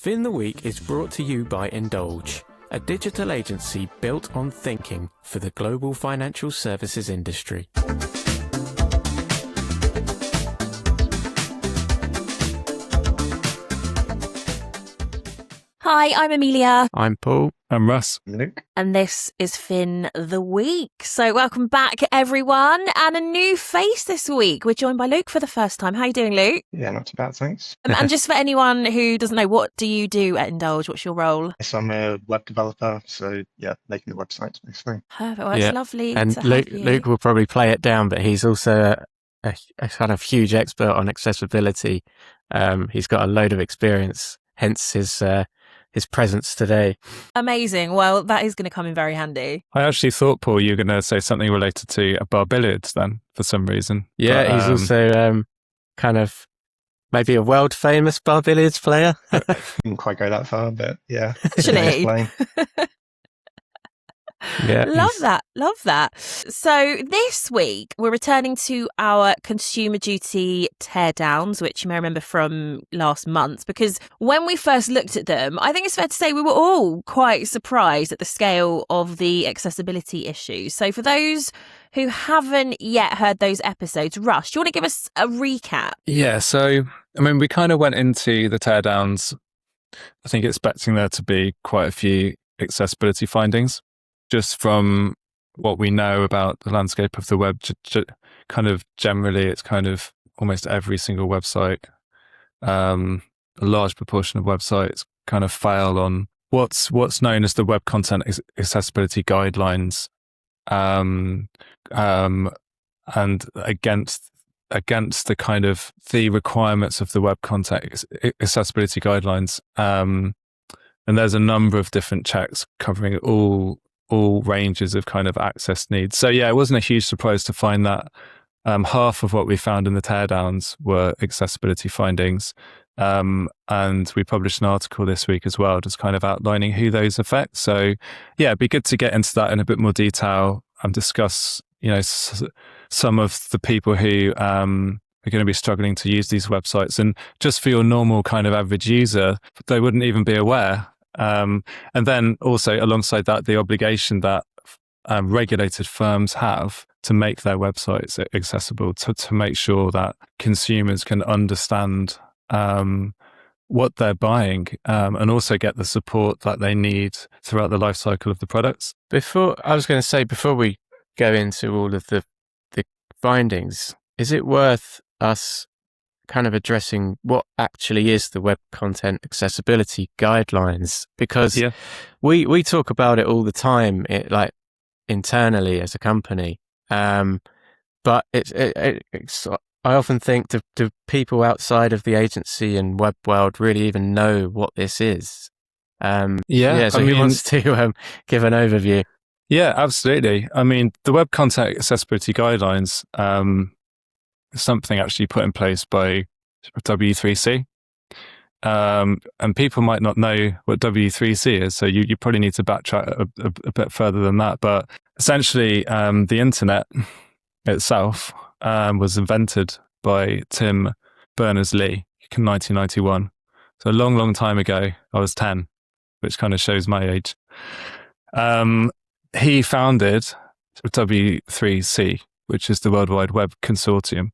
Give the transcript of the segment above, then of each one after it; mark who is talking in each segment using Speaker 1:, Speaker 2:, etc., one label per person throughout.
Speaker 1: Fin the Week is brought to you by Indulge, a digital agency built on thinking for the global financial services industry.
Speaker 2: Hi, I'm Amelia.
Speaker 1: I'm Paul.
Speaker 3: I'm Russ.
Speaker 4: Luke.
Speaker 2: And this is Fin the Week. So welcome back, everyone. And a new face this week. We're joined by Luke for the first time. How are you doing, Luke?
Speaker 4: Yeah, not too bad, thanks.
Speaker 2: And just for anyone who doesn't know, what do you do at Indulge? What's your role?
Speaker 4: So I'm a web developer, so yeah, making the websites basically.
Speaker 2: Perfect. Well, it's lovely
Speaker 1: and
Speaker 2: to
Speaker 1: Luke,
Speaker 2: have you.
Speaker 1: Luke will probably play it down, but he's also a kind of huge expert on accessibility. He's got a load of experience, hence his presence today.
Speaker 2: Amazing. Well, that is going to come in very handy.
Speaker 3: I actually thought, Paul, you were going to say something related to bar billiards then, for some reason.
Speaker 1: Yeah, but, he's also kind of maybe a world famous bar billiards player.
Speaker 4: Didn't quite go that far, but yeah.
Speaker 2: Actually.
Speaker 1: Yeah,
Speaker 2: Love that. So this week we're returning to our Consumer Duty teardowns, which you may remember from last month, because when we first looked at them, I think it's fair to say we were all quite surprised at the scale of the accessibility issues. So for those who haven't yet heard those episodes, Rush, do you want to give us a recap?
Speaker 3: Yeah, so I mean, we kind of went into the teardowns, I think, expecting there to be quite a few accessibility findings. Just from what we know about the landscape of the web, kind of generally, it's kind of almost every single website, a large proportion of websites kind of fail on what's known as the Web Content Accessibility Guidelines, and against the kind of the requirements of the Web Content Accessibility Guidelines. And there's a number of different checks covering all ranges of kind of access needs. So yeah, it wasn't a huge surprise to find that half of what we found in the teardowns were accessibility findings. And we published an article this week as well, just kind of outlining who those affect. So yeah, it'd be good to get into that in a bit more detail and discuss, some of the people who are going to be struggling to use these websites. And just for your normal kind of average user, they wouldn't even be aware. And then also alongside that, the obligation that regulated firms have to make their websites accessible, to make sure that consumers can understand what they're buying, and also get the support that they need throughout the life cycle of the products.
Speaker 1: Before we go into all of the findings, is it worth us kind of addressing what actually is the Web Content Accessibility Guidelines? Because we talk about it all the time, like internally as a company, but it's I often think, do people outside of the agency and web world really even know what this is? So who wants to give an overview?
Speaker 3: Yeah, absolutely. I mean, the Web Content Accessibility Guidelines is something actually put in place by W3C. And people might not know what W3C is, so you probably need to backtrack a bit further than that. But essentially, the internet itself was invented by Tim Berners-Lee in 1991. So a long, long time ago. I was 10, which kind of shows my age. He founded W3C, which is the World Wide Web Consortium.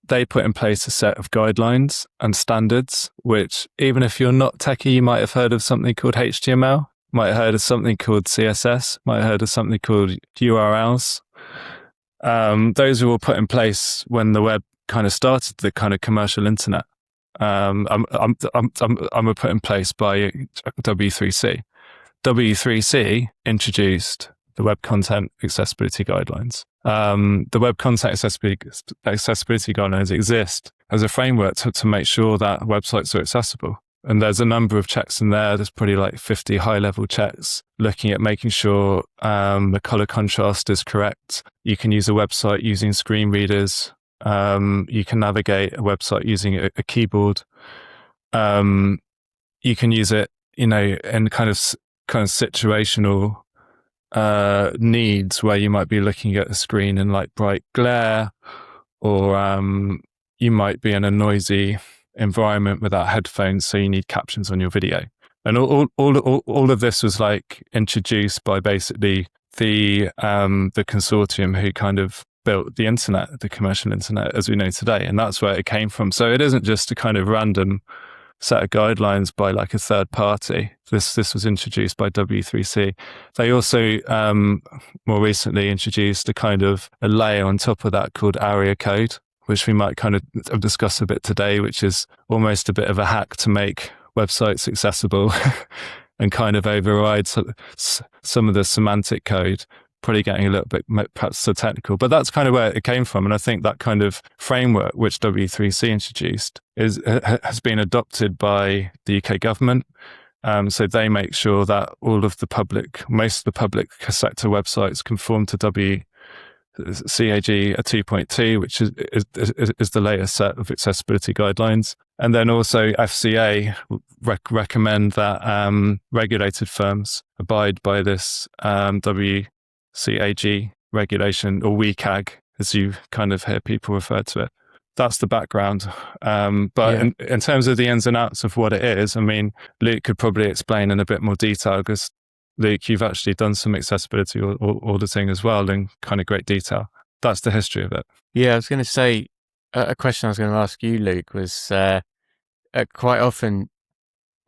Speaker 3: They put in place a set of guidelines and standards, which even if you're not techie, you might have heard of something called HTML, might have heard of something called CSS, might have heard of something called URLs. Those were all put in place when the web kind of started, the kind of commercial internet. Were put in place by W3C. W3C introduced the Web Content Accessibility Guidelines. The Web Content Accessibility Guidelines exist as a framework to make sure that websites are accessible. And there's a number of checks in there. There's probably like 50 high-level checks looking at making sure the color contrast is correct. You can use a website using screen readers. You can navigate a website using a keyboard. You can use it, in kind of situational needs where you might be looking at a screen in like bright glare, or you might be in a noisy environment without headphones, so you need captions on your video. And all of this was like introduced by basically the consortium who kind of built the internet, the commercial internet as we know today, and that's where it came from. So it isn't just a kind of random set of guidelines by like a third party. This was introduced by W3C. They also more recently introduced a kind of a layer on top of that called ARIA code, which we might kind of discuss a bit today, which is almost a bit of a hack to make websites accessible and kind of override some of the semantic code. Probably getting a little bit perhaps so technical, but that's kind of where it came from. And I think that kind of framework which W3C introduced has been adopted by the UK government. So they make sure that most of the public sector websites conform to WCAG A 2.2, which is the latest set of accessibility guidelines. And then also FCA recommend that regulated firms abide by this WCAG regulation, or WCAG, as you kind of hear people refer to it. That's the background. In terms of the ins and outs of what it is, I mean, Luke could probably explain in a bit more detail, because Luke, you've actually done some accessibility auditing as well in kind of great detail. That's the history of it.
Speaker 1: Yeah, I was going to say, a question I was going to ask you, Luke, was quite often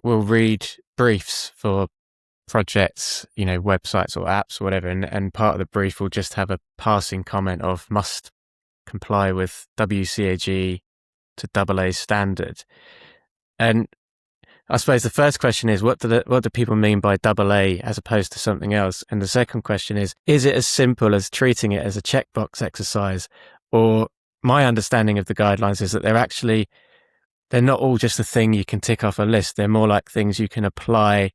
Speaker 1: we'll read briefs for projects, websites or apps or whatever, and part of the brief will just have a passing comment of must comply with WCAG to AA standard. And I suppose the first question is, what do people mean by AA as opposed to something else? And the second question is it as simple as treating it as a checkbox exercise? Or my understanding of the guidelines is that they're not all just a thing you can tick off a list. They're more like things you can apply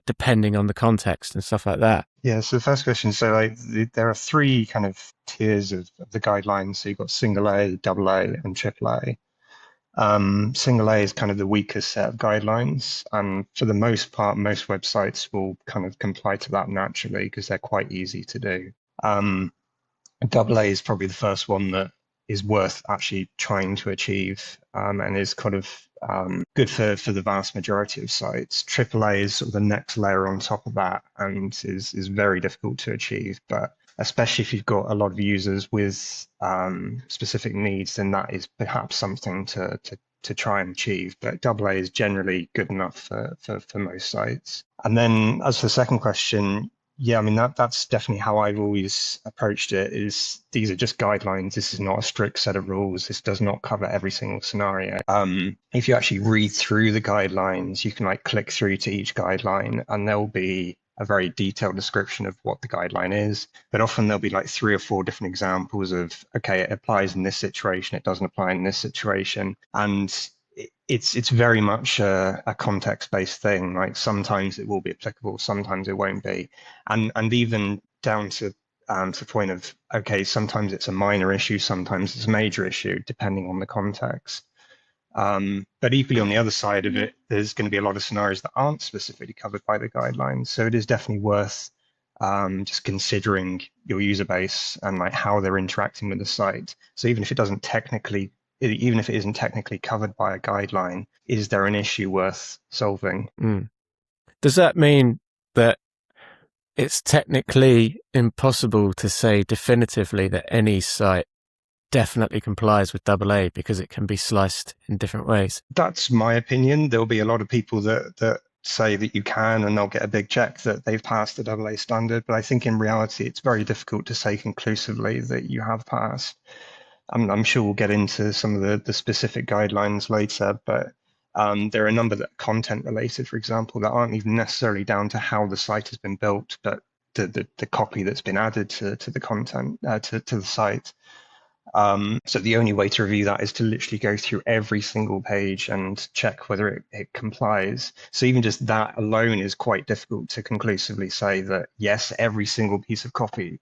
Speaker 1: depending on the context and stuff like that.
Speaker 4: Yeah, so the first question, there are three kind of tiers of the guidelines. So you've got single A, AA, and AAA. Single A is kind of the weakest set of guidelines, and for the most part, most websites will kind of comply to that naturally because they're quite easy to do. AA is probably the first one that is worth actually trying to achieve, and is kind of good for the vast majority of sites. AAA is sort of the next layer on top of that, and is very difficult to achieve. But especially if you've got a lot of users with specific needs, then that is perhaps something to try and achieve. But AA is generally good enough for most sites. And then as for the second question, yeah, I mean, that's definitely how I've always approached it, is these are just guidelines. This is not a strict set of rules. This does not cover every single scenario. If you actually read through the guidelines, you can like click through to each guideline and there'll be a very detailed description of what the guideline is. But often there'll be like 3 or 4 different examples of, okay, it applies in this situation, it doesn't apply in this situation. And it's very much a context-based thing. Like sometimes it will be applicable, sometimes it won't be, and even down to the point of, okay, sometimes it's a minor issue, sometimes it's a major issue, depending on the context. But equally on the other side of it, there's going to be a lot of scenarios that aren't specifically covered by the guidelines. So it is definitely worth just considering your user base and like how they're interacting with the site. So even if it isn't technically covered by a guideline, is there an issue worth solving?
Speaker 1: Does that mean that it's technically impossible to say definitively that any site definitely complies with AA because it can be sliced in different ways? That's
Speaker 4: my opinion. There'll be a lot of people that say that you can, and they'll get a big check that they've passed the AA standard. But I think in reality, it's very difficult to say conclusively that you have passed. I'm sure we'll get into some of the specific guidelines later, but there are a number that are content related, for example, that aren't even necessarily down to how the site has been built, but the copy that's been added to the content, to the site. So the only way to review that is to literally go through every single page and check whether it complies. So even just that alone is quite difficult to conclusively say that, yes, every single piece of copy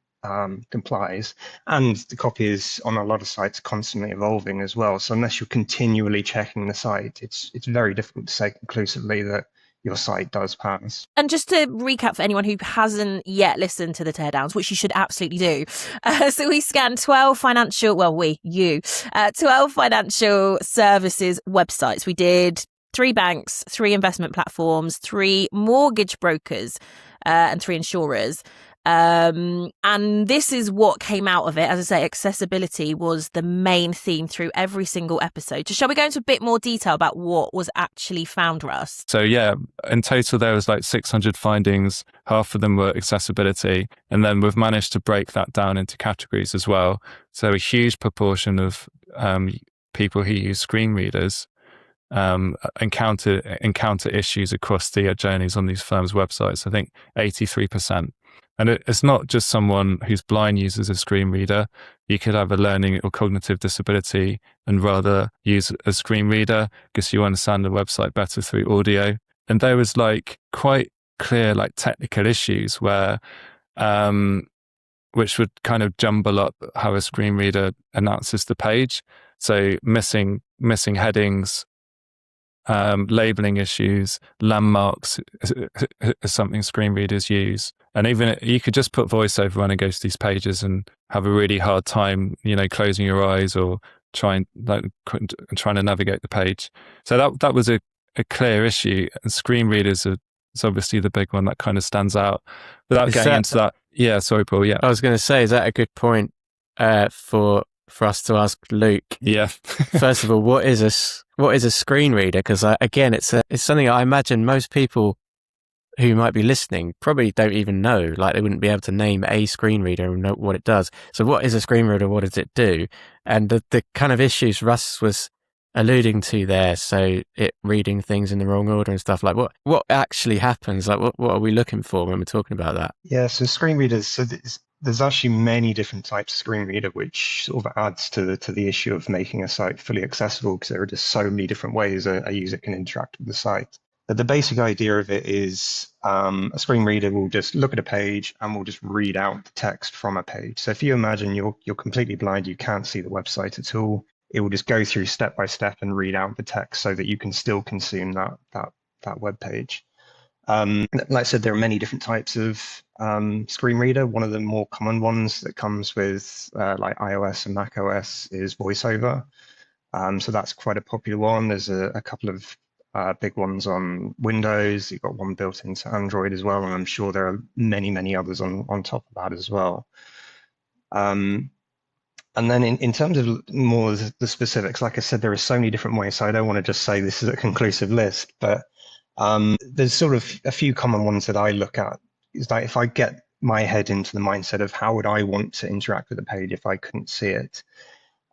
Speaker 4: complies. And the copy is on a lot of sites constantly evolving as well. So unless you're continually checking the site, it's very difficult to say conclusively that your site does pass.
Speaker 2: And just to recap for anyone who hasn't yet listened to the teardowns, which you should absolutely do. So we scanned 12 financial 12 financial services websites. We did 3 banks, 3 investment platforms, 3 mortgage brokers, and 3 insurers. And this is what came out of it. As I say, accessibility was the main theme through every single episode. So shall we go into a bit more detail about what was actually found, Russ?
Speaker 3: So yeah, in total there was like 600 findings. Half of them were accessibility, and then we've managed to break that down into categories as well. So a huge proportion of people who use screen readers encounter issues across the journeys on these firms' websites. I think 83%. And it's not just someone who's blind uses a screen reader. You could have a learning or cognitive disability and rather use a screen reader because you understand the website better through audio. And there was like quite clear like technical issues where which would kind of jumble up how a screen reader announces the page. So missing headings, labeling issues, landmarks is something screen readers use. And even you could just put voiceover on and go to these pages and have a really hard time, closing your eyes or trying to navigate the page. So that was a clear issue. And screen readers is obviously the big one that kind of stands out. Without getting into that, yeah, sorry, Paul. Yeah,
Speaker 1: I was going to say, is that a good point for us to ask Luke?
Speaker 3: Yeah.
Speaker 1: First of all, what is a screen reader? Because again, it's something I imagine most people who might be listening probably don't even know. Like they wouldn't be able to name a screen reader and know what it does. So what is a screen reader? What does it do? And the kind of issues Russ was alluding to there. So it reading things in the wrong order and stuff. Like what actually happens? Like what are we looking for when we're talking about that?
Speaker 4: Yeah, so screen readers. So there's actually many different types of screen reader, which sort of adds to the issue of making a site fully accessible, because there are just so many different ways a user can interact with the site. But the basic idea of it is a screen reader will just look at a page and will just read out the text from a page. So if you imagine you're completely blind, you can't see the website at all, it will just go through step by step and read out the text so that you can still consume that web page. Like I said, there are many different types of screen reader. One of the more common ones that comes with like iOS and Mac OS is VoiceOver. So that's quite a popular one. There's a couple of big ones on Windows. You've got one built into Android as well, and I'm sure there are many others on top of that as well. And then in terms of more the specifics, like I said, there are so many different ways, so I don't want to just say this is a conclusive list, but there's sort of a few common ones that I look at. Is that if I get my head into the mindset of how would I want to interact with the page if I couldn't see it.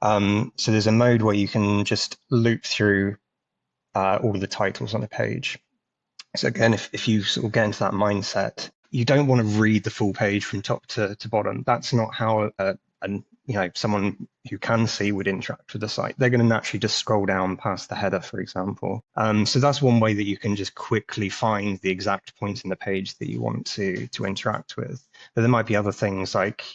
Speaker 4: So there's a mode where you can just loop through all of the titles on a page. So again, if you sort of get into that mindset, you don't want to read the full page from top to bottom. That's not how someone who can see would interact with the site. They're going to naturally just scroll down past the header, for example. So that's one way that you can just quickly find the exact point in the page that you want to interact with. But there might be other things like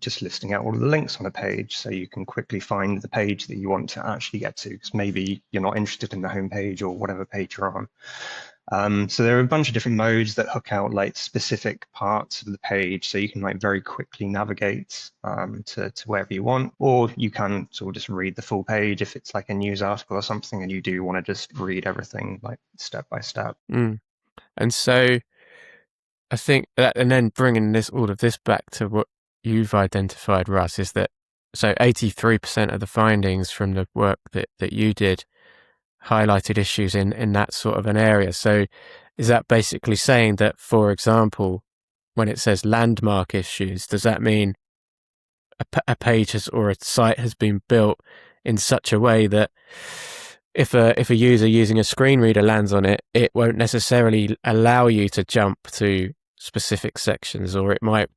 Speaker 4: just listing out all of the links on a page so you can quickly find the page that you want to actually get to, because maybe you're not interested in the home page or whatever page you're on. So there are a bunch of different modes that hook out like specific parts of the page, so you can like very quickly navigate to wherever you want, or you can sort of just read the full page if it's like a news article or something and you do want to just read everything like step by step.
Speaker 1: And so I think that, and then bringing all of this back to what you've identified, Russ, is that so 83% of the findings from the work that you did highlighted issues in that sort of an area. So is that basically saying that, for example, when it says landmark issues, does that mean a page or a site has been built in such a way that if a user using a screen reader lands on it, it won't necessarily allow you to jump to specific sections, or it might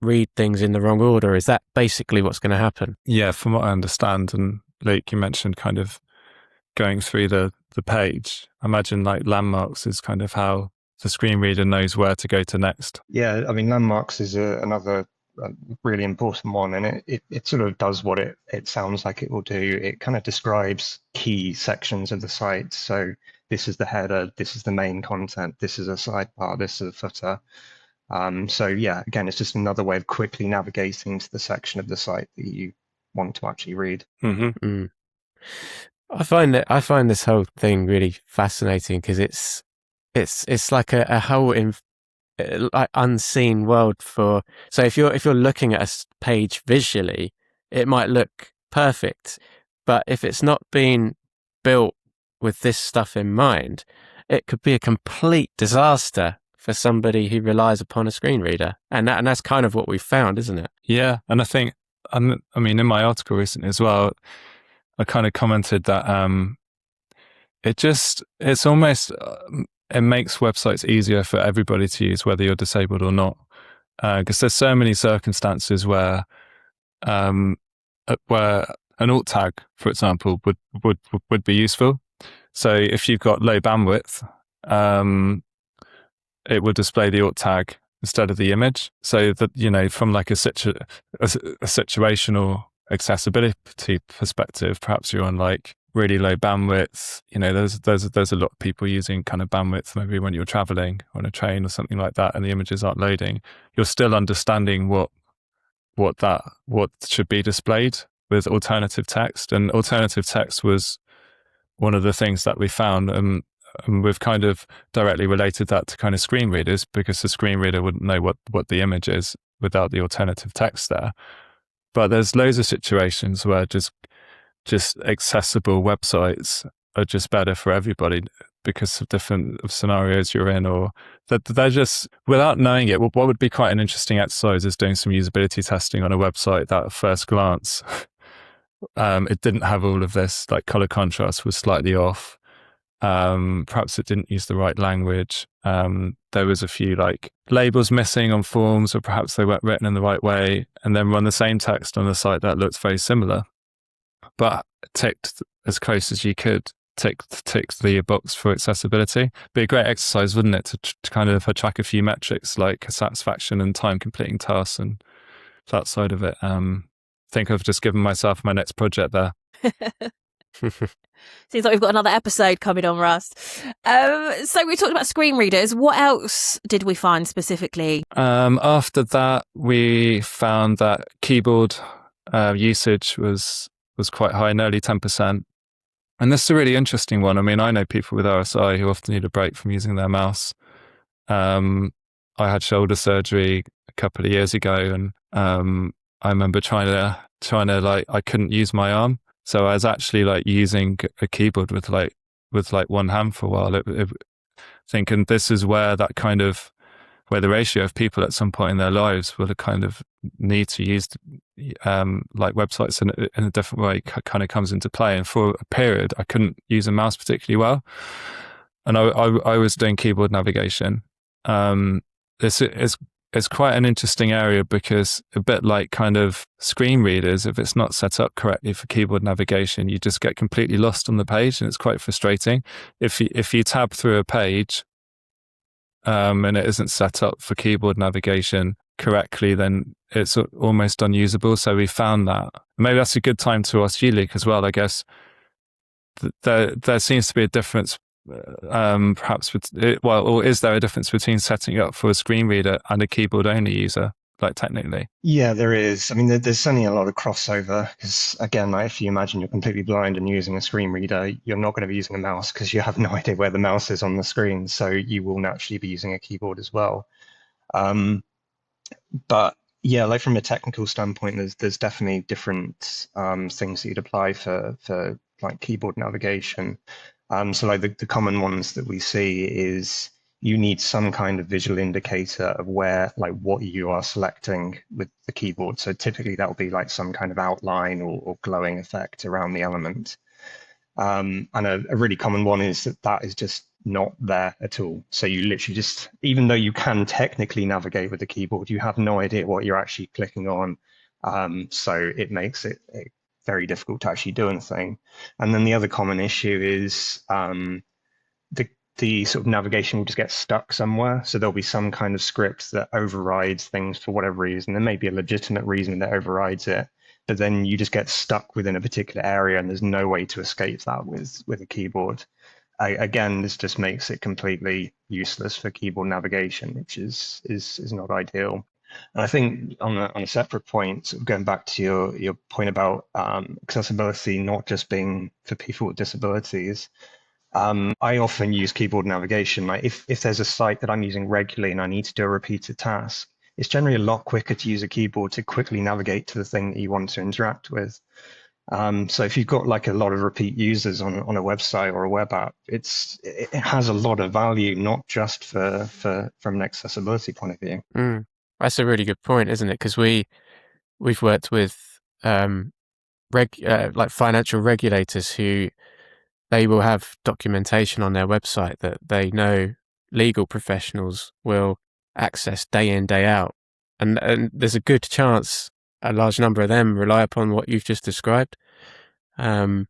Speaker 1: read things in the wrong order? Is that basically what's going to happen?
Speaker 3: Yeah, from what I understand, and Luke, you mentioned kind of going through the page. I imagine like landmarks is kind of how the screen reader knows where to go to next.
Speaker 4: Yeah, I mean, landmarks is another a really important one, and it sort of does what it sounds like it will do. It kind of describes key sections of the site. So this is the header, this is the main content, this is a sidebar, this is a footer. So yeah, again, it's just another way of quickly navigating to the section of the site that you want to actually read.
Speaker 3: Mm-hmm.
Speaker 1: Mm. I find this whole thing really fascinating because it's like a whole like unseen world for. So if you're looking at a page visually, it might look perfect, but if it's not been built with this stuff in mind, it could be a complete disaster for somebody who relies upon a screen reader, and that's kind of what we found, isn't it?
Speaker 3: Yeah, and I think, I mean, in my article recently as well, I kind of commented that it's almost it makes websites easier for everybody to use, whether you're disabled or not, because there's so many circumstances where an alt tag, for example, would be useful. So if you've got low bandwidth, it would display the alt tag instead of the image. So that, you know, from like a situational accessibility perspective, perhaps you're on like really low bandwidth. You know, there's a lot of people using kind of bandwidth maybe when you're traveling on a train or something like that, and the images aren't loading. You're still understanding what should be displayed with alternative text, and alternative text was one of the things that we found. And we've kind of directly related that to kind of screen readers, because the screen reader wouldn't know what the image is without the alternative text there. But there's loads of situations where just accessible websites are just better for everybody because of different scenarios you're in, or that they're just, without knowing it, what would be quite an interesting exercise is doing some usability testing on a website that at first glance, it didn't have all of this, like color contrast was slightly off. Perhaps it didn't use the right language. There was a few like labels missing on forms, or perhaps they weren't written in the right way, and then run the same text on a site that looks very similar, but ticked as close as you could, ticked the box for accessibility. Be a great exercise, wouldn't it, to kind of track a few metrics like satisfaction and time completing tasks and that side of it. I think I've just given myself my next project there.
Speaker 2: Seems like we've got another episode coming on, Russ. So we talked about screen readers. What else did we find specifically?
Speaker 3: After that, we found that keyboard usage was quite high, nearly 10%. And this is a really interesting one. I mean, I know people with RSI who often need a break from using their mouse. I had shoulder surgery a couple of years ago, and I remember trying to like, I couldn't use my arm. So I was actually like using a keyboard with one hand for a while. Thinking this is where that kind of, where the ratio of people at some point in their lives will kind of need to use like websites in a different way kind of comes into play. And for a period, I couldn't use a mouse particularly well, and I was doing keyboard navigation. It's quite an interesting area, because a bit like kind of screen readers, if it's not set up correctly for keyboard navigation, you just get completely lost on the page, and it's quite frustrating. If you tab through a page and it isn't set up for keyboard navigation correctly, then it's almost unusable. So we found that. Maybe that's a good time to ask you, Luke, as well. I guess there seems to be a difference. Perhaps or is there a difference between setting up for a screen reader and a keyboard only user, like technically?
Speaker 4: Yeah, there is. I mean, there's certainly a lot of crossover, because again, like if you imagine you're completely blind and using a screen reader, you're not going to be using a mouse because you have no idea where the mouse is on the screen. So you will naturally be using a keyboard as well. But yeah, like from a technical standpoint, there's definitely different things that you'd apply for like keyboard navigation. So like the common ones that we see is you need some kind of visual indicator of where, like what you are selecting with the keyboard. So typically that will be like some kind of outline or glowing effect around the element. And a really common one is that is just not there at all. So you literally just, even though you can technically navigate with the keyboard, you have no idea what you're actually clicking on. So it makes it very difficult to actually do anything. And then the other common issue is the the sort of navigation will just get stuck somewhere. So there'll be some kind of script that overrides things for whatever reason. There may be a legitimate reason that overrides it, but then you just get stuck within a particular area and there's no way to escape that with a keyboard. Again, this just makes it completely useless for keyboard navigation, which is not ideal. And I think on a separate point, sort of going back to your point about accessibility not just being for people with disabilities, I often use keyboard navigation. Like if there's a site that I'm using regularly and I need to do a repeated task, it's generally a lot quicker to use a keyboard to quickly navigate to the thing that you want to interact with. So if you've got like a lot of repeat users on a website or a web app, it has a lot of value, not just from an accessibility point of view.
Speaker 1: That's a really good point, isn't it? Because we've worked with like financial regulators who they will have documentation on their website that they know legal professionals will access day in, day out, and there's a good chance a large number of them rely upon what you've just described. But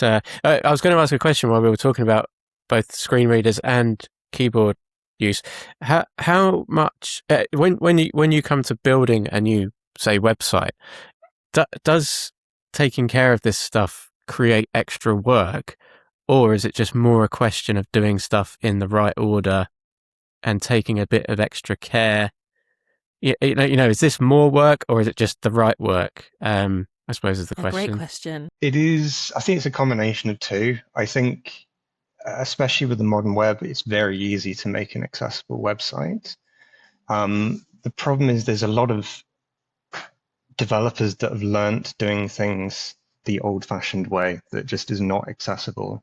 Speaker 1: I was going to ask a question while we were talking about both screen readers and keyboard use. How much when you come to building a new, say, website, does taking care of this stuff create extra work, or is it just more a question of doing stuff in the right order and taking a bit of extra care? Is this more work or is it just the right work? I suppose is the question.
Speaker 2: Great question.
Speaker 4: It is. I think it's a combination of two. I think, especially with the modern web, it's very easy to make an accessible website. The problem is there's a lot of developers that have learnt doing things the old-fashioned way that just is not accessible.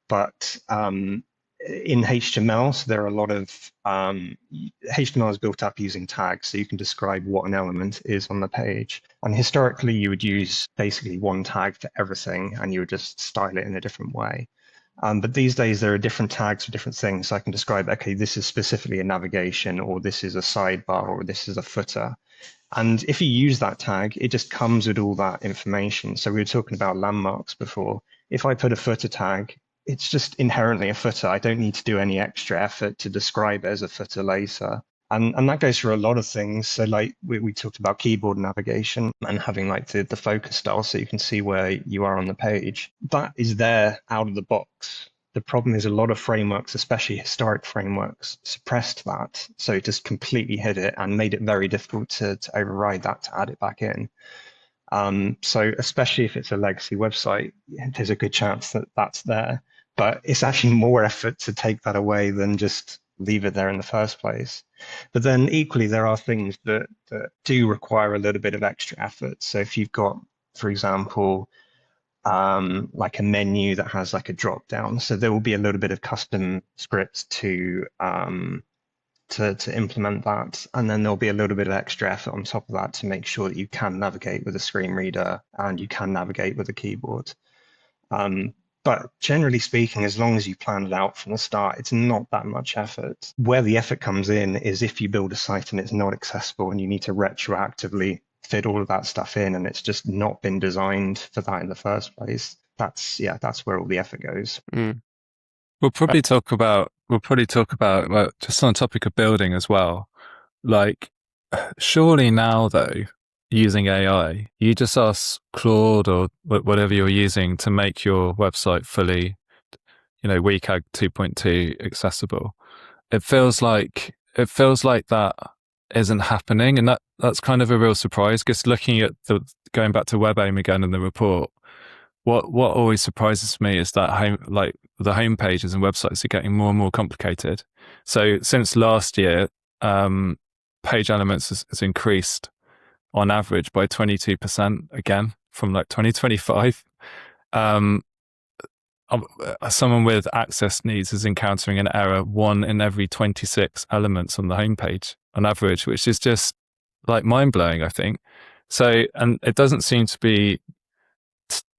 Speaker 4: But in HTML, so there are a lot of HTML is built up using tags, so you can describe what an element is on the page. And historically, you would use basically one tag for everything, and you would just style it in a different way. But these days, there are different tags for different things. So I can describe, okay, this is specifically a navigation, or this is a sidebar, or this is a footer. And if you use that tag, it just comes with all that information. So we were talking about landmarks before. If I put a footer tag, it's just inherently a footer. I don't need to do any extra effort to describe it as a footer later. And that goes for a lot of things. So like we talked about keyboard navigation and having like the focus style so you can see where you are on the page. That is there out of the box. The problem is a lot of frameworks, especially historic frameworks, suppressed that. So it just completely hid it and made it very difficult to override that, to add it back in. So especially if it's a legacy website, there's a good chance that that's there. But it's actually more effort to take that away than just leave it there in the first place. But then equally, there are things that do require a little bit of extra effort. So if you've got, for example, like a menu that has like a drop down, so there will be a little bit of custom scripts to implement that, and then there'll be a little bit of extra effort on top of that to make sure that you can navigate with a screen reader and you can navigate with a keyboard. But generally speaking, as long as you plan it out from the start, it's not that much effort. Where the effort comes in is if you build a site and it's not accessible and you need to retroactively fit all of that stuff in and it's just not been designed for that in the first place. That's where all the effort goes.
Speaker 3: We'll probably talk about well, just on the topic of building as well. Like, surely now though, using AI, you just ask Claude or whatever you're using to make your website fully, WCAG 2.2 accessible. It feels like that isn't happening, and that's kind of a real surprise. Because looking at going back to WebAIM again in the report, what always surprises me is that the home pages and websites are getting more and more complicated. So since last year, page elements has increased on average by 22% again from like 2025. Someone with access needs is encountering an error 1 in every 26 elements on the homepage on average, which is just like mind-blowing, I think. So, and it doesn't seem to be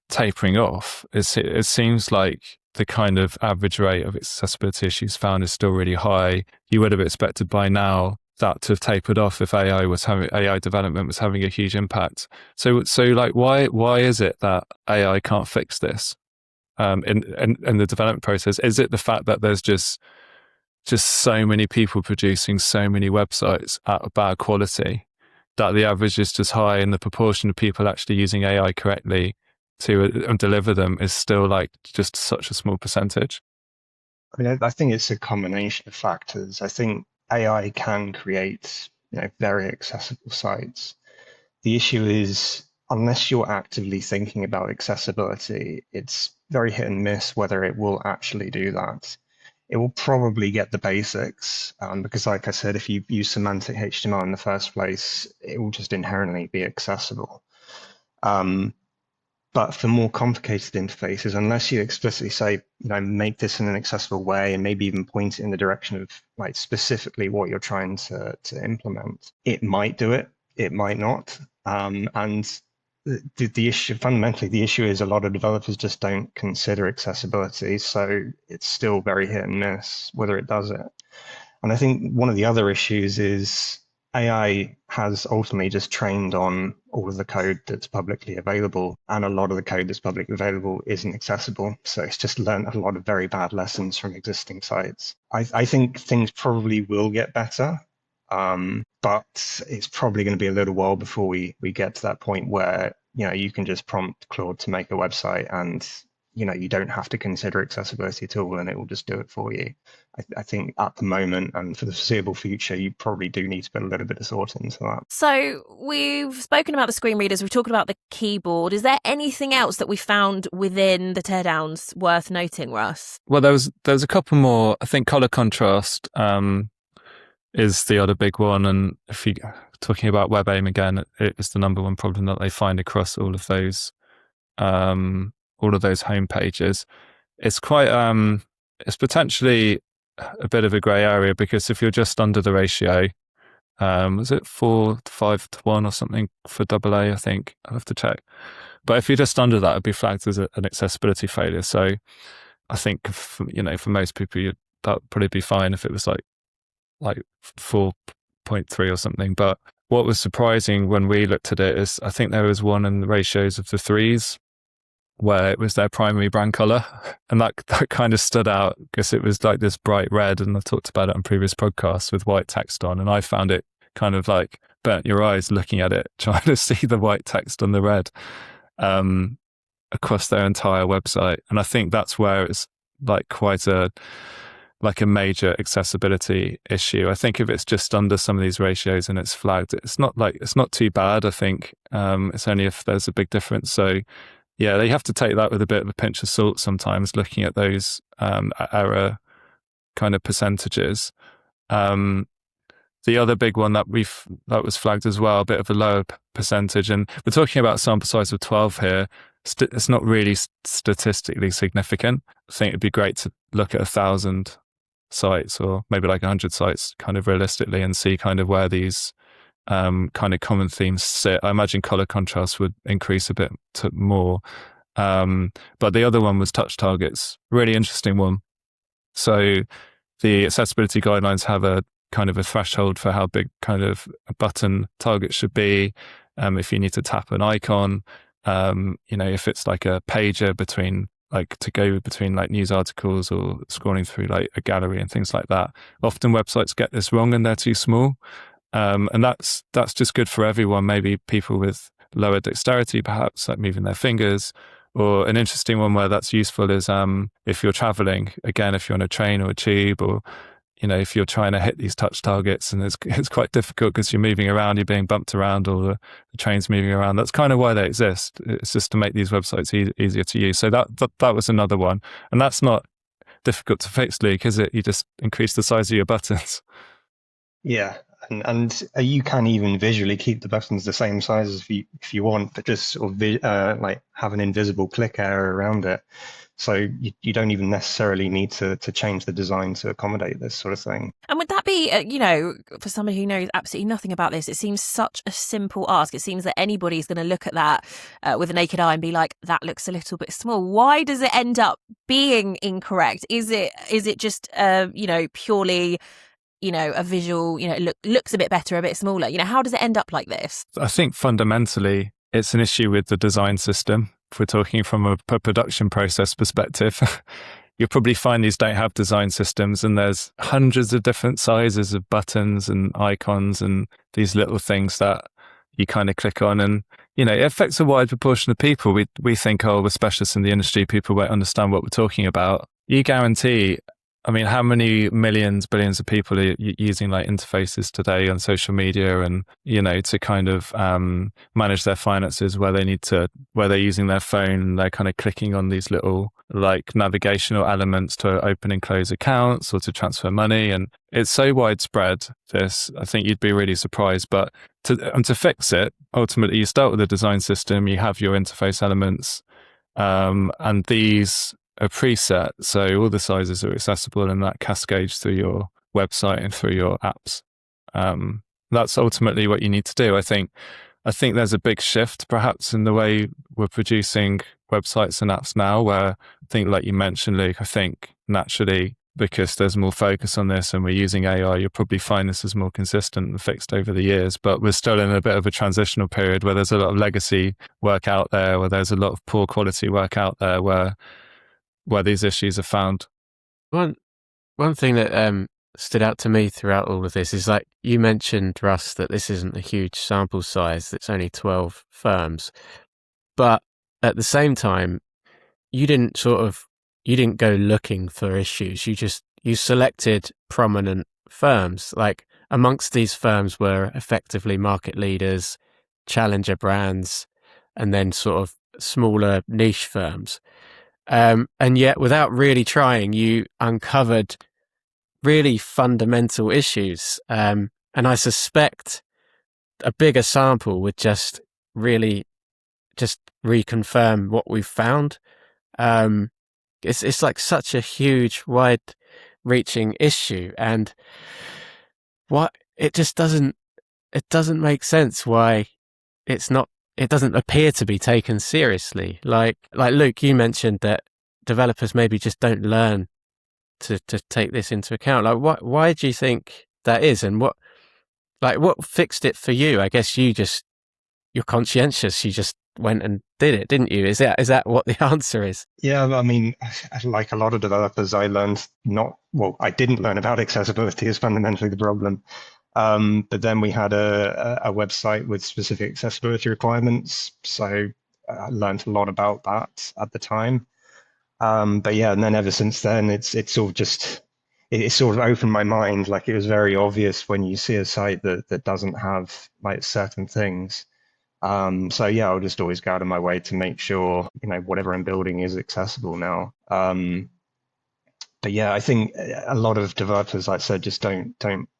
Speaker 3: tapering off. It seems like the kind of average rate of accessibility issues found is still really high. You would have expected by now that to have tapered off if AI development was having a huge impact. So like why is it that AI can't fix this? in the development process? Is it the fact that there's just so many people producing so many websites at a bad quality that the average is just high, and the proportion of people actually using AI correctly to deliver them is still like just such a small percentage?
Speaker 4: I mean, I think it's a combination of factors. I think AI can create, very accessible sites. The issue is, unless you're actively thinking about accessibility, it's very hit and miss whether it will actually do that. It will probably get the basics, because like I said, if you use semantic HTML in the first place, it will just inherently be accessible. But for more complicated interfaces, unless you explicitly say, make this in an accessible way, and maybe even point it in the direction of like specifically what you're trying to implement, it might do it, it might not. And the issue, fundamentally, the issue is a lot of developers just don't consider accessibility. So it's still very hit and miss whether it does it. And I think one of the other issues is AI has ultimately just trained on all of the code that's publicly available, and a lot of the code that's publicly available isn't accessible. So it's just learned a lot of very bad lessons from existing sites. I think things probably will get better, but it's probably going to be a little while before we get to that point where you can just prompt Claude to make a website, and you don't have to consider accessibility at all, and it will just do it for you. I think at the moment and for the foreseeable future, you probably do need to put a little bit of thought into that.
Speaker 2: So we've spoken about the screen readers, we've talked about the keyboard. Is there anything else that we found within the teardowns worth noting, Russ?
Speaker 3: Well, there's a couple more. I think color contrast is the other big one, and if you're talking about WebAIM again, it's the number one problem that they find across all of those home pages. It's quite it's potentially a bit of a grey area, because if you're just under the ratio, was it 4:5 to 1 or something for AA? I think I'll have to check. But if you're just under that, it'd be flagged as an accessibility failure. So I think for most people, that would probably be fine if it was like 4.3 or something. But what was surprising when we looked at it is I think there was one in the ratios of the 3s where it was their primary brand color, and that kind of stood out because it was like this bright red, and I've talked about it on previous podcasts, with white text on, and I found it kind of like burnt your eyes looking at it, trying to see the white text on the red across their entire website. And I think that's where it's like quite a major accessibility issue. I think if it's just under some of these ratios and it's flagged, it's not too bad. I think it's only if there's a big difference. So yeah, they have to take that with a bit of a pinch of salt sometimes, looking at those error kind of percentages. The other big one that was flagged as well, a bit of a lower percentage, and we're talking about a sample size of 12 here. It's not really statistically significant. I think it'd be great to look at 1,000 sites, or maybe like 100 sites, kind of realistically, and see kind of where these kind of common themes sit. I imagine color contrast would increase a bit more. But the other one was touch targets. Really interesting one. So the accessibility guidelines have a kind of a threshold for how big kind of a button target should be. If you need to tap an icon, if it's like a pager to go between like news articles or scrolling through like a gallery and things like that. Often websites get this wrong and they're too small. And that's just good for everyone. Maybe people with lower dexterity, perhaps, like moving their fingers. Or an interesting one where that's useful is if you're traveling, again, if you're on a train or a tube, or if you're trying to hit these touch targets, and it's quite difficult because you're moving around, you're being bumped around, or the train's moving around. That's kind of why they exist. It's just to make these websites easier to use. So that was another one, and that's not difficult to fix, Luke, is it? You just increase the size of your buttons.
Speaker 4: Yeah. And you can even visually keep the buttons the same size if you want, but just sort of like have an invisible click area around it. So you don't even necessarily need to change the design to accommodate this sort of thing.
Speaker 2: And would that be, for somebody who knows absolutely nothing about this, it seems such a simple ask. It seems that anybody's going to look at that with a naked eye and be like, that looks a little bit small. Why does it end up being incorrect? Is it just, purely a visual, it looks a bit better, a bit smaller? How does it end up like this?
Speaker 3: I think fundamentally it's an issue with the design system. if we're talking from a production process perspective, you'll probably find these don't have design systems, and there's hundreds of different sizes of buttons and icons and these little things that you kind of click on, and it affects a wide proportion of people. We think, oh, we're specialists in the industry, people won't understand what we're talking about. You guarantee, how many millions, billions of people are using like interfaces today on social media and, to kind of manage their finances where they're using their phone and they're kind of clicking on these little like navigational elements to open and close accounts or to transfer money. And it's so widespread, this, I think you'd be really surprised. But to fix it, ultimately you start with a design system, you have your interface elements, and these are preset, so all the sizes are accessible, and that cascades through your website and through your apps. That's ultimately what you need to do. I think there's a big shift perhaps in the way we're producing websites and apps now, where I think, like you mentioned, Luke, I think naturally, because there's more focus on this and we're using AI, you'll probably find this is more consistent and fixed over the years. But we're still in a bit of a transitional period where there's a lot of legacy work out there, where there's a lot of poor quality work out there, where these issues are found.
Speaker 1: One thing that stood out to me throughout all of this is, like you mentioned, Russ, that this isn't a huge sample size. It's only 12 firms. But at the same time, you didn't go looking for issues. You selected prominent firms. Like amongst these firms were effectively market leaders, challenger brands, and then sort of smaller niche firms. And yet, without really trying, you uncovered really fundamental issues. And I suspect a bigger sample would just reconfirm what we've found. It's like such a huge, wide-reaching issue, and it doesn't make sense why it doesn't appear to be taken seriously. Like Luke, you mentioned that developers maybe just don't learn to take this into account. Like, why do you think that is? And what fixed it for you? I guess you're conscientious. You just went and did it, didn't you? Is that what the answer is?
Speaker 4: Yeah, like a lot of developers, I didn't learn about accessibility is fundamentally the problem. But then we had a website with specific accessibility requirements, so I learned a lot about that at the time. But yeah, and then ever since then, it sort of opened my mind. Like, it was very obvious when you see a site that doesn't have like certain things. So yeah, I'll just always go out of my way to make sure whatever I'm building is accessible now. But yeah, I think a lot of developers, like I said, just don't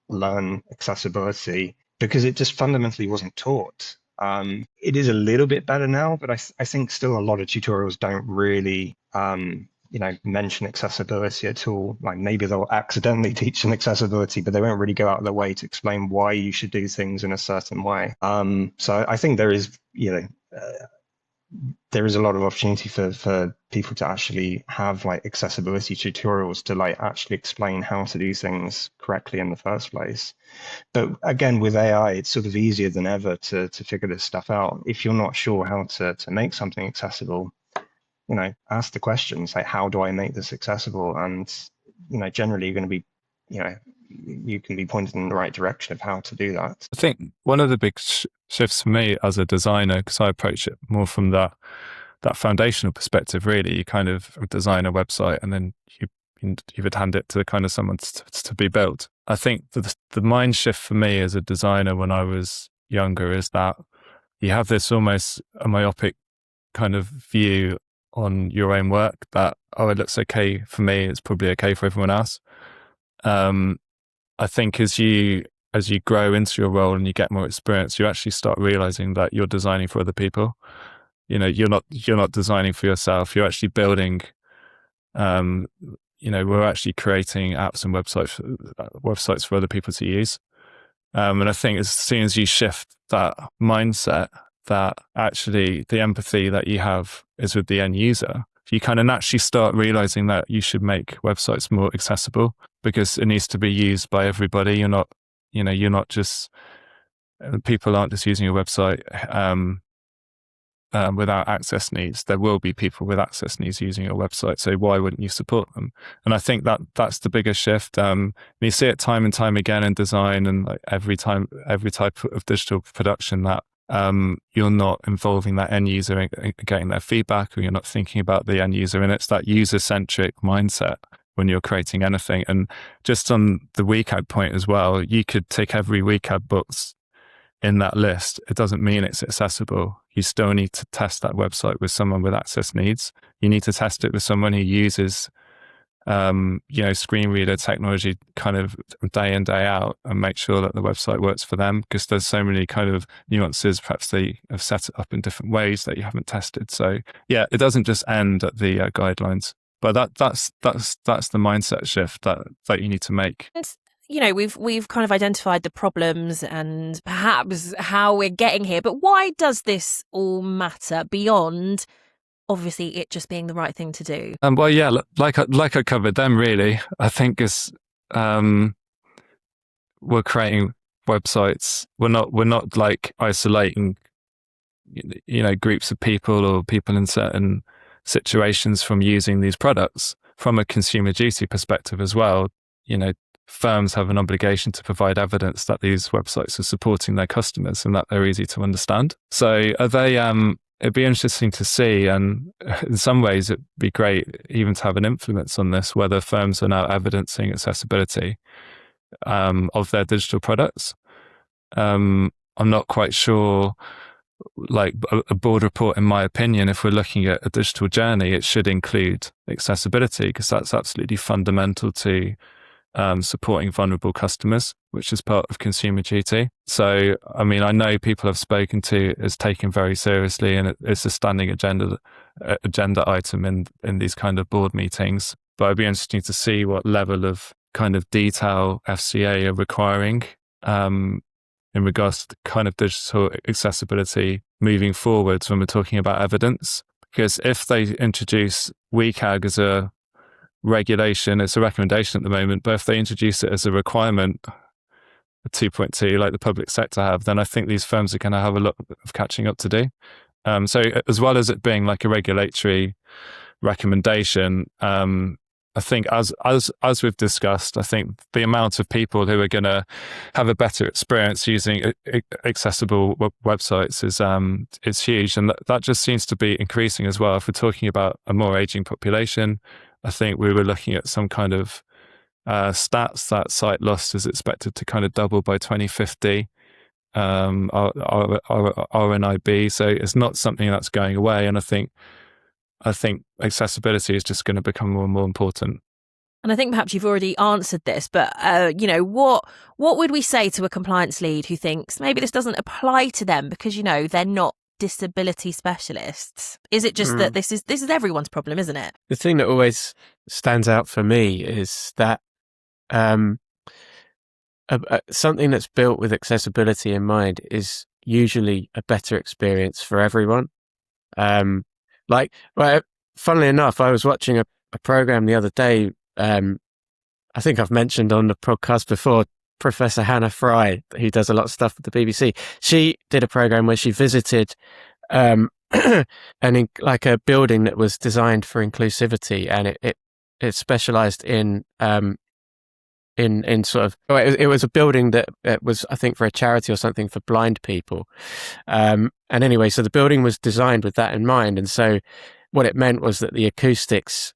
Speaker 4: learn accessibility because it just fundamentally wasn't taught. It is a little bit better now, but I think still a lot of tutorials don't really mention accessibility at all. Like, maybe they'll accidentally teach an accessibility, but they won't really go out of their way to explain why you should do things in a certain way. So I think there is a lot of opportunity for people to actually have like accessibility tutorials to like actually explain how to do things correctly in the first place. But again, with AI, it's sort of easier than ever to figure this stuff out. If you're not sure how to make something accessible, ask the questions like, how do I make this accessible? And generally you're going to be, you can be pointed in the right direction of how to do that.
Speaker 3: I think one of the big shifts for me as a designer, because I approach it more from that foundational perspective, really. You kind of design a website and then you would hand it to kind of someone to be built. I think the mind shift for me as a designer when I was younger is that you have this almost a myopic kind of view on your own work that, oh, it looks okay for me, it's probably okay for everyone else. I think as you grow into your role and you get more experience, you actually start realizing that you're designing for other people. You're not designing for yourself. You're actually building. We're actually creating apps and websites for other people to use. And I think as soon as you shift that mindset, that actually the empathy that you have is with the end user, you kind of naturally start realizing that you should make websites more accessible because it needs to be used by everybody. People aren't just using your website without access needs. There will be people with access needs using your website, so why wouldn't you support them? And I think that's the biggest shift. You see it time and time again in design, and like every type of digital production, that you're not involving that end user in getting their feedback, or you're not thinking about the end user, and it's that user-centric mindset when you're creating anything. And just on the WCAG point as well, you could take every WCAG books in that list. It doesn't mean it's accessible. You still need to test that website with someone with access needs. You need to test it with someone who uses, screen reader technology kind of day in, day out, and make sure that the website works for them, because there's so many kind of nuances. Perhaps they have set it up in different ways that you haven't tested. So yeah, it doesn't just end at the guidelines, but that's the mindset shift that you need to make.
Speaker 2: We've kind of identified the problems and perhaps how we're getting here, but why does this all matter beyond obviously it just being the right thing to do?
Speaker 3: Well, yeah, like I covered them, really. I think is we're creating websites. We're not like isolating, groups of people or people in certain situations from using these products. From a consumer duty perspective as well, firms have an obligation to provide evidence that these websites are supporting their customers and that they're easy to understand. So are they, it'd be interesting to see, and in some ways it'd be great even to have an influence on this, whether firms are now evidencing accessibility of their digital products. I'm not quite sure, like a board report, in my opinion, if we're looking at a digital journey, it should include accessibility, because that's absolutely fundamental to supporting vulnerable customers, which is part of consumer duty. So, I mean, I know people I've spoken to is taken very seriously, and it's a standing agenda item in these kind of board meetings. But it'd be interesting to see what level of kind of detail FCA are requiring in regards to kind of digital accessibility moving forwards when we're talking about evidence. Because if they introduce WCAG as a regulation, it's a recommendation at the moment, but if they introduce it as a requirement, a 2.2, like the public sector have, then I think these firms are going to have a lot of catching up to do. So as well as it being like a regulatory recommendation, I think as we've discussed, I think the amount of people who are going to have a better experience using accessible websites is huge, and that just seems to be increasing as well. If we're talking about a more aging population, I think we were looking at some kind of stats that site loss is expected to kind of double by 2050, RNIB. So it's not something that's going away. And I think accessibility is just going to become more and more important.
Speaker 2: And I think perhaps you've already answered this, but what would we say to a compliance lead who thinks maybe this doesn't apply to them because they're not disability specialists? Is it just that this is everyone's problem, isn't it?
Speaker 1: The thing that always stands out for me is that something that's built with accessibility in mind is usually a better experience for everyone. Funnily enough, I was watching a program the other day. I think I've mentioned on the podcast before, Professor Hannah Fry, who does a lot of stuff with the BBC. She did a program where she visited a building that was designed for inclusivity, and it specialized in sort of, it was a building that was, I think, for a charity or something for blind people. And anyway, so the building was designed with that in mind. And so what it meant was that the acoustics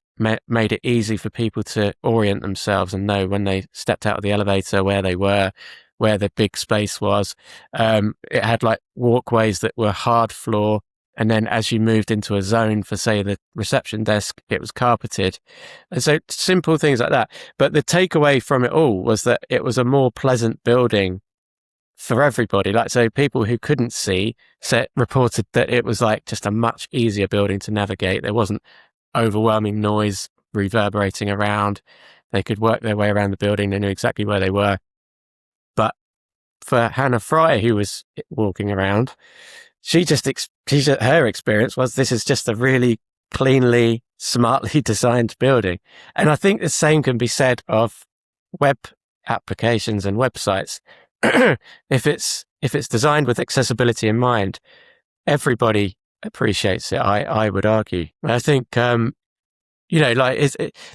Speaker 1: made it easy for people to orient themselves and know when they stepped out of the elevator where they were, where the big space was. It had like walkways that were hard floor. And then as you moved into a zone for, say, the reception desk, it was carpeted. And so simple things like that. But the takeaway from it all was that it was a more pleasant building for everybody. Like, so people who couldn't see reported that it was like just a much easier building to navigate. There wasn't overwhelming noise reverberating around. They could work their way around the building. They knew exactly where they were. But for Hannah Fry, who was walking around, her experience was this is just a really cleanly, smartly designed building. And I think the same can be said of web applications and websites. If it's designed with accessibility in mind, everybody appreciates it. I would argue. I think the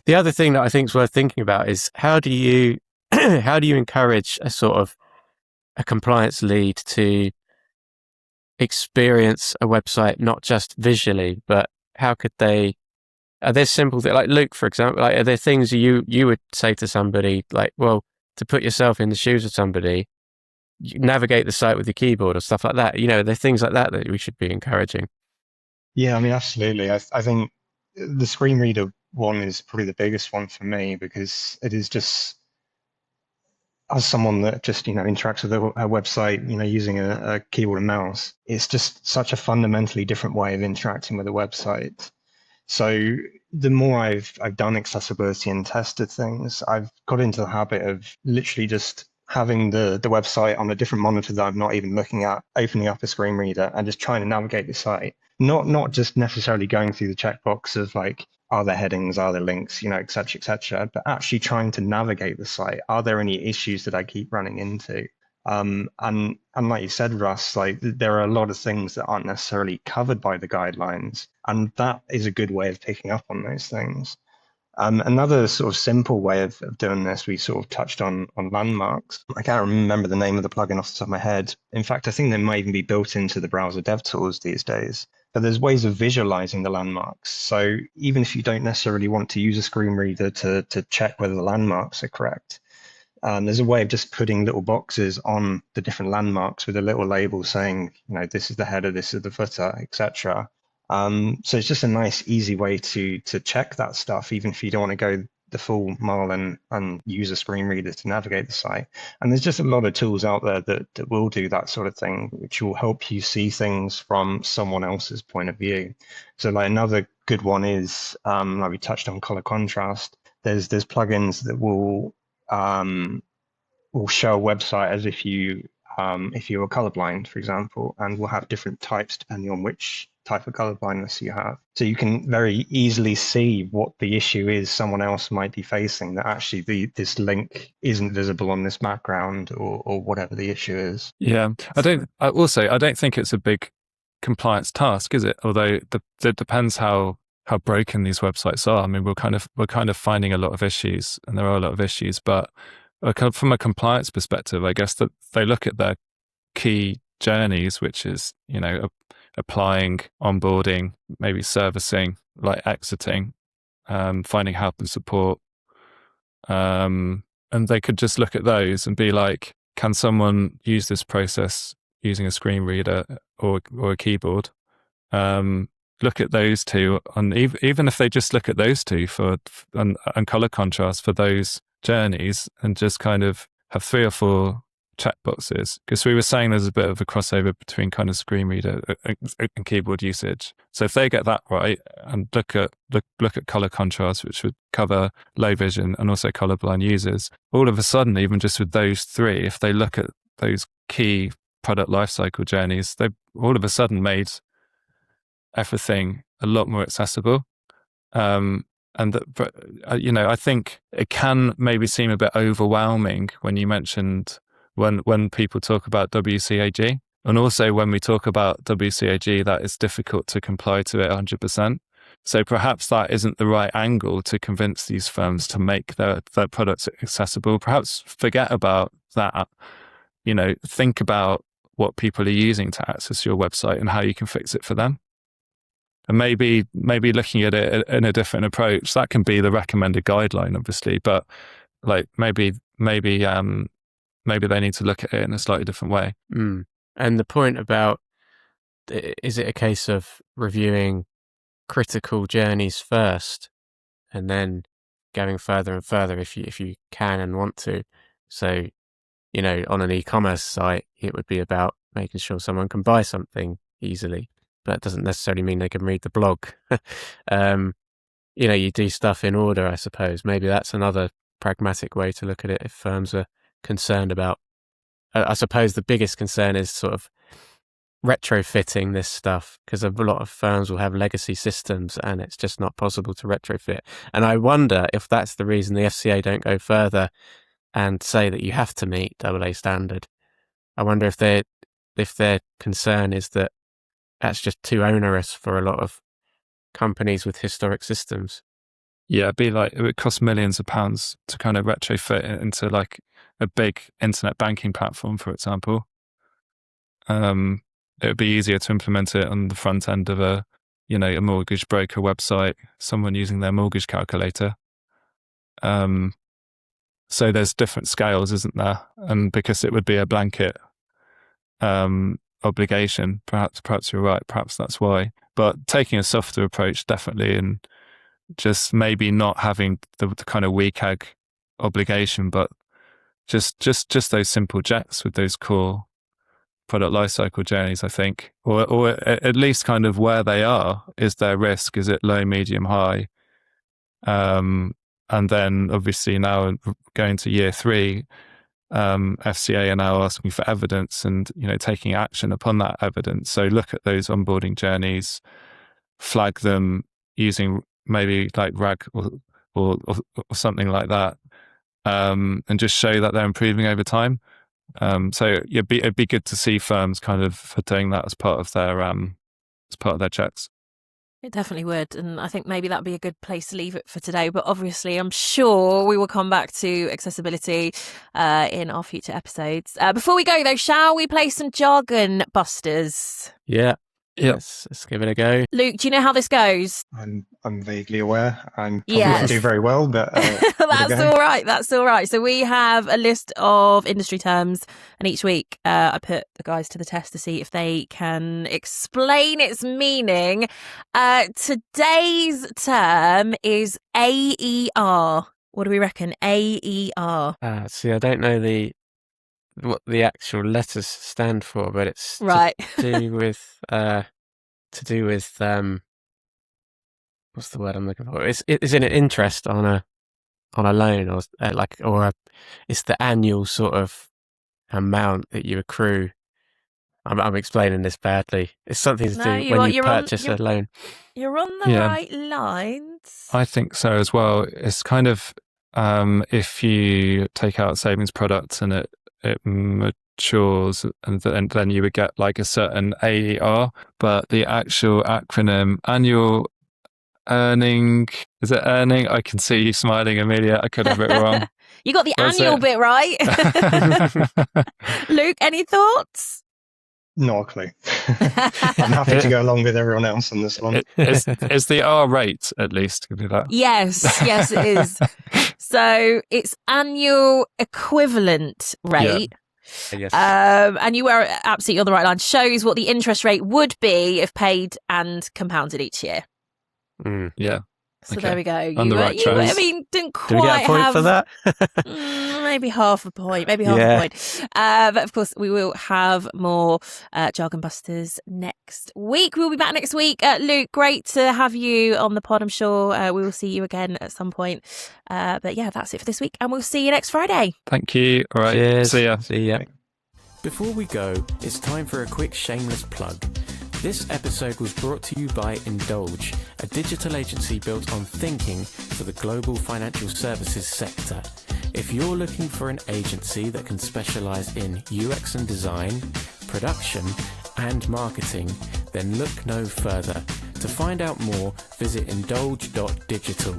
Speaker 1: other thing that I think is worth thinking about is how do you how do you encourage a sort of a compliance lead to experience a website not just visually, but how could they? Are there simple things like Luke, for example? Like, are there things you would say to somebody like, well, to put yourself in the shoes of somebody, you navigate the site with your keyboard or stuff like that? Are there things like that that we should be encouraging?
Speaker 4: Yeah, I mean, absolutely. I think the screen reader one is probably the biggest one for me because it is just, as someone that just interacts with a website using a keyboard and mouse, it's just such a fundamentally different way of interacting with a website. So the more I've done accessibility and tested things, I've got into the habit of literally just having the website on a different monitor that I'm not even looking at, opening up a screen reader and just trying to navigate the site. Not just necessarily going through the checkbox of like, are there headings, are there links, et cetera, but actually trying to navigate the site. Are there any issues that I keep running into? And like you said, Russ, like there are a lot of things that aren't necessarily covered by the guidelines, and that is a good way of picking up on those things. Another sort of simple way of doing this, we sort of touched on landmarks. I can't remember the name of the plugin off the top of my head. In fact, I think they might even be built into the browser dev tools these days. But there's ways of visualizing the landmarks. So even if you don't necessarily want to use a screen reader to check whether the landmarks are correct, there's a way of just putting little boxes on the different landmarks with a little label saying, this is the header, this is the footer, etc. So it's just a nice, easy way to check that stuff, even if you don't want to go the full mile and use a screen reader to navigate the site. And there's just a lot of tools out there that will do that sort of thing, which will help you see things from someone else's point of view. So like another good one is, like we touched on color contrast. There's plugins that will show a website as if you were colorblind, for example, and will have different types depending on which type of colorblindness you have. So you can very easily see what the issue is someone else might be facing, that actually this link isn't visible on this background or whatever the issue is.
Speaker 3: Yeah, I don't think it's a big compliance task, is it? Although it depends how broken these websites are. I mean, we're kind of finding a lot of issues, and there are a lot of issues, but from a compliance perspective, I guess that they look at their key journeys, which is, applying, onboarding, maybe servicing, like exiting, finding help and support. And they could just look at those and be like, can someone use this process using a screen reader or a keyboard? Look at those two, and even if they just look at those two and color contrast for those journeys, and just kind of have 3 or 4 checkboxes, because we were saying there's a bit of a crossover between kind of screen reader and keyboard usage. So if they get that right and look at color contrast, which would cover low vision and also colorblind users, all of a sudden, even just with those 3, if they look at those key product lifecycle journeys, they've all of a sudden made everything a lot more accessible. I think it can maybe seem a bit overwhelming when you mentioned when people talk about WCAG, and also when we talk about WCAG, that it's difficult to comply to it 100%. So perhaps that isn't the right angle to convince these firms to make their products accessible. Perhaps forget about that. Think about what people are using to access your website and how you can fix it for them. And maybe looking at it in a different approach, that can be the recommended guideline, obviously, but like maybe they need to look at it in a slightly different way.
Speaker 1: And the point about, is it a case of reviewing critical journeys first and then going further and further if you can and want to? So, on an e-commerce site, it would be about making sure someone can buy something easily. But it doesn't necessarily mean they can read the blog. You do stuff in order, I suppose. Maybe that's another pragmatic way to look at it if firms are concerned about. I suppose the biggest concern is sort of retrofitting this stuff, because a lot of firms will have legacy systems and it's just not possible to retrofit. And I wonder if that's the reason the FCA don't go further and say that you have to meet AA standard. I wonder if their concern is that that's just too onerous for a lot of companies with historic systems.
Speaker 3: Yeah, it would cost millions of pounds to kind of retrofit it into like a big internet banking platform, for example. It would be easier to implement it on the front end of a mortgage broker website, someone using their mortgage calculator. So there's different scales, isn't there? And because it would be a blanket obligation, perhaps you're right. Perhaps that's why. But taking a softer approach, definitely, and just maybe not having the kind of WCAG obligation, but just those simple checks with those core product lifecycle journeys, I think, or at least kind of where they are. Is their risk? Is it low, medium, high? And then obviously now going to year 3, FCA are now asking for evidence and taking action upon that evidence. So look at those onboarding journeys, flag them using maybe like RAG or something like that, and just show that they're improving over time. So it'd be good to see firms kind of doing that as part of their checks.
Speaker 2: It definitely would. And I think maybe that'd be a good place to leave it for today. But obviously, I'm sure we will come back to accessibility in our future episodes. Before we go, though, shall we play some Jargon Busters?
Speaker 1: Yeah.
Speaker 3: Yep.
Speaker 1: Let's give it a go.
Speaker 2: Luke, do you know how this goes?
Speaker 4: I'm vaguely aware. I'm probably
Speaker 2: Yes.
Speaker 4: not do very well, but
Speaker 2: That's all right. That's all right. So we have a list of industry terms, and each week I put the guys to the test to see if they can explain its meaning. Today's term is AER. What do we reckon? AER.
Speaker 1: See, I don't know what the actual letters stand for, but it's
Speaker 2: Right.
Speaker 1: to do with what's the word I'm looking for? It's in an interest on a loan, or it's the annual sort of amount that you accrue. I'm explaining this badly. It's something to do when you purchase a loan.
Speaker 2: You're on the right lines.
Speaker 3: I think so as well. It's kind of if you take out a savings product and it matures, and then you would get like a certain AER, but the actual acronym annual earning, is it earning? I can see you smiling, Amelia. I could have it wrong.
Speaker 2: You got the annual bit right. Luke, any thoughts?
Speaker 4: not a clue. I'm happy to go along with everyone else on this one.
Speaker 3: Is the R rate at least? Could be that.
Speaker 2: Yes, it is. So it's annual equivalent rate.
Speaker 1: Yes.
Speaker 2: And you were absolutely on the right line. Shows what the interest rate would be if paid and compounded each year.
Speaker 3: Yeah.
Speaker 2: So
Speaker 3: Okay.
Speaker 2: there we go.
Speaker 3: On the right track.
Speaker 2: I mean, didn't quite
Speaker 1: Do we get a point
Speaker 2: have
Speaker 1: for that?
Speaker 2: maybe half a point. But of course, we will have more Jargon Busters next week. We'll be back next week. Luke, great to have you on the pod. I'm sure we will see you again at some point. But yeah, that's it for this week, and we'll see you next Friday.
Speaker 3: Thank you. All right.
Speaker 1: Cheers.
Speaker 3: See ya.
Speaker 1: See ya.
Speaker 5: Before we go, it's time for a quick shameless plug. This episode was brought to you by Indulge, a digital agency built on thinking for the global financial services sector. If you're looking for an agency that can specialise in UX and design, production and marketing, then look no further. To find out more, visit indulge.digital.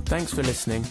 Speaker 5: Thanks for listening.